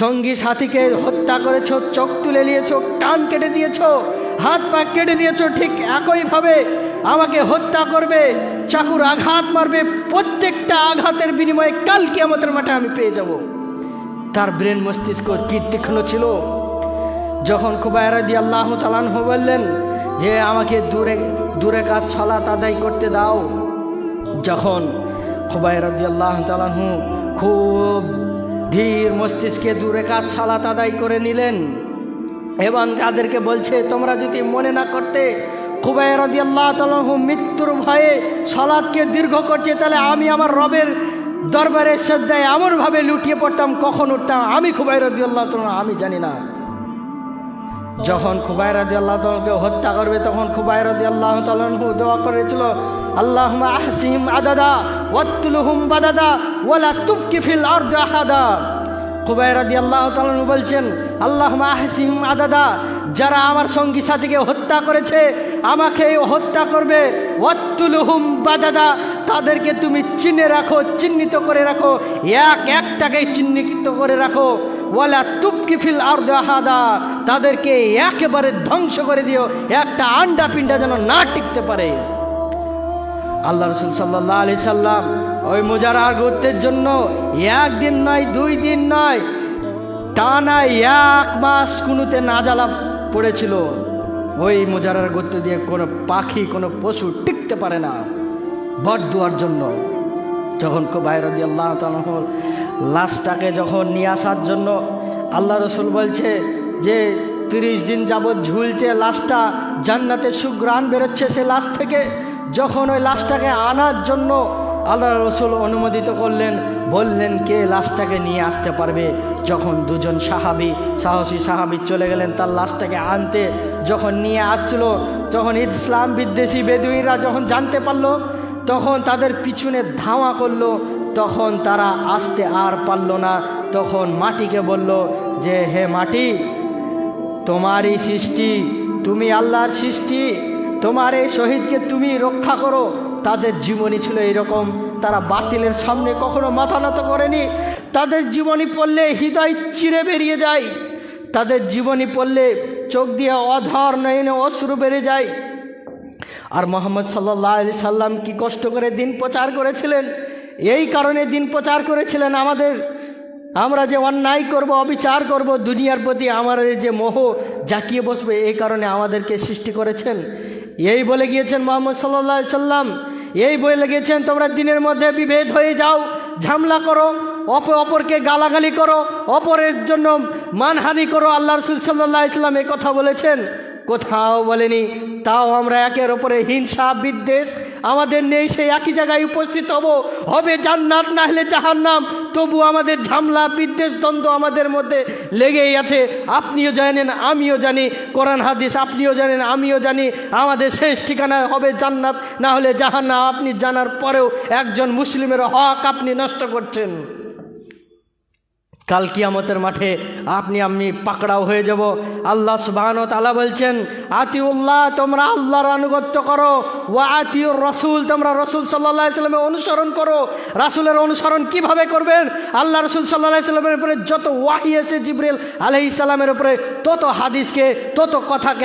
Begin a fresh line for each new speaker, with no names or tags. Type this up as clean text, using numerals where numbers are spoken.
সঙ্গী সাথীকে হত্যা করেছো, চোখ তুলে নিয়েছো, কান কেটে দিয়েছো, হাত পা কেটে দিয়েছো, ঠিক একইভাবে আমাকে হত্যা করবে, চাকুর আঘাত মারবে, প্রত্যেকটা আঘাতের বিনিময়ে কাল কিয়ামতের মাঠে আমি পেয়ে যাব। তার ব্রেন মস্তিষ্ক কি তীক্ষ্ণ ছিল। যখন খুবাইব রাদিয়াল্লাহু তাআলা আনহু বললেন যে আমাকে দূরে কাজ সালাত আদায় করতে দাও, যখন খুবাইব রাদিয়াল্লাহু তাআলা আনহু খুব ধীর মস্তিষ্কে দূরে কাজ সালাত আদায় করে নিলেন এবং তাদেরকে বলছে তোমরা যদি মনে না করতে খুবাইব রাদিয়াল্লাহু তাআলা আনহু মৃত্যুর ভয়ে সালাতকে দীর্ঘ করছে, তাহলে আমি আমার রবের দরবারে শ্রদ্ধায় এমনভাবে লুটিয়ে পড়তাম, কখন উঠতাম আমি খুবাইব রাদিয়াল্লাহু তাআলা আমি জানি না। যখন খুবাইব রাদিয়াল্লাহু তাআলাকে হত্যা করবে তখন খুবাইব রাদিয়াল্লাহু তাআলা দোয়া করেছিল, আল্লাহুম্মা আহসিহিম আদাদা ওয়াকতুলহুম বাদাদা ওয়ালা তুবকি ফিল আরদি আহাদা। খুবাইব রাদিয়াল্লাহু তাআলা বলছেন, আল্লাহুম্মা আহসিহিম আদাদা, যারা আমার সঙ্গী সাথীকে হত্যা করেছে আমাকে হত্যা করবে, ওয়াকতুলহুম বাদাদা, তাদেরকে তুমি চিহ্নিত করে রাখো, একটাকে চিহ্নিত করে রাখো, ওয়ালা তুবকি ফিল আরদি আহাদা, তাদেরকে একেবারে ধ্বংস করে দিও, একটা আন্ডা পিন্ডা যেন না টিকতে পারে। আল্লাহ রাসূল সাল্লাল্লাহু আলাইহি সাল্লাম ওই মুজারার গোত্রের জন্য একদিন নয়, 2 দিন নয়, টানা 1 মাস কুনুতে নাজালা পড়েছিল। ওই মুজারার গোত্র দিয়ে কোনো পাখি কোনো পশু টিকতে পারে না বদদুয়ার জন্য। যখন খুবাইব রাদিয়াল্লাহু তাআলা লাশটাকে যখন নিয়ে আসার জন্য আল্লাহ রাসূল বলছে যে 30 দিন যাবৎ ঝুলছে লাশটা, জান্নাতে সুঘ্রাণ বেরোচ্ছে সে লাশ থেকে। যখন ওই লাশটাকে আনার জন্য আল্লাহ রাসূল অনুমোদিত করলেন, বললেন কে লাশটাকে নিয়ে আসতে পারবে। যখন 2জন সাহসী সাহাবী চলে গেলেন তার লাশটাকে আনতে, যখন নিয়ে আসছিল, যখন ইসলাম বিদ্বেষী বেদুইনরা যখন জানতে পারলো তখন তাদের পিছনে ধাওয়া করলো, তখন তারা আসতে আর পারল না। তখন মাটিকে বলল যে হে মাটি, তোমারই সৃষ্টি, তুমি আল্লাহর সৃষ্টি, তোমার এই শহীদকে তুমি রক্ষা করো। তাদের জীবনী ছিল এইরকম, তারা বাতিলের সামনে কখনো মাথা নত করেনি। তাদের জীবনী পড়লে হৃদয় চিরে বেরিয়ে যায়, তাদের জীবনী পড়লে চোখ দিয়ে অধর নয়নে অশ্রু বেড়ে যায়। আর মুহাম্মদ সাল্লাল্লাহু আলাইহি সাল্লাম কি কষ্ট করে দিন প্রচার করেছিলেন, এই কারণে দিন প্রচার করেছিলেন আমরা যে অন্যায় করব, অবিচার করব, দুনিয়ার প্রতি আমাদের যে মোহ জাকিয়ে বসবে, এই কারণে আমাদেরকে সৃষ্টি করেছেন। এই বলে গিয়েছেন মুহাম্মদ সাল্লাল্লাহু আলাইহি সাল্লাম, এই বলে গিয়েছেন তোমরা দিনের মধ্যে বিভেদ হয়ে যাও, ঝামেলা করো, অপরকে গালাগালি করো, অপরের জন্য মানহানি করো। আল্লাহ রাসূল সাল্লাল্লাহু আলাইহি সাল্লাম এই কথা বলেছেন? কোথাও বলেনি। তাও আমরা একের ওপরে হিংসা বিদ্বেষ আমাদের নেই, সেই একই জায়গায় উপস্থিত হবে জান্নাত না হলে জাহান্নাম, তবু আমাদের ঝামেলা বিদ্বেষ দ্বন্দ্ব আমাদের মধ্যে লেগেই আছে। আপনিও জানেন আমিও জানি, কোরআন হাদিস আপনিও জানেন আমিও জানি, আমাদের শেষ ঠিকানা হবে জান্নাত না হলে জাহান্নাম। আপনি জানার পরেও একজন মুসলিমের হক আপনি নষ্ট করছেন। কাল কিয়ামতের মাঠে আপনি আমি পাকড়াও হয়ে যাব। আল্লাহ সুবহানাহু ওয়া তাআলা বলছেন, আতিউল্লাহ, তোমরা আল্লাহর আনুগত্য করো, ওয়া আতিউর রাসূল, তোমরা রাসূল সাল্লাল্লাহু আলাইহি সাল্লামের অনুসরণ করো। রাসূলের অনুসরণ কিভাবে করবেন? আল্লাহ রাসূল সাল্লাল্লাহু আলাইহি সাল্লামের উপরে যত ওয়াহী এসেছে জিবরিল আলাইহিস সালামের উপরে, তত হাদিসকে তত কথাকে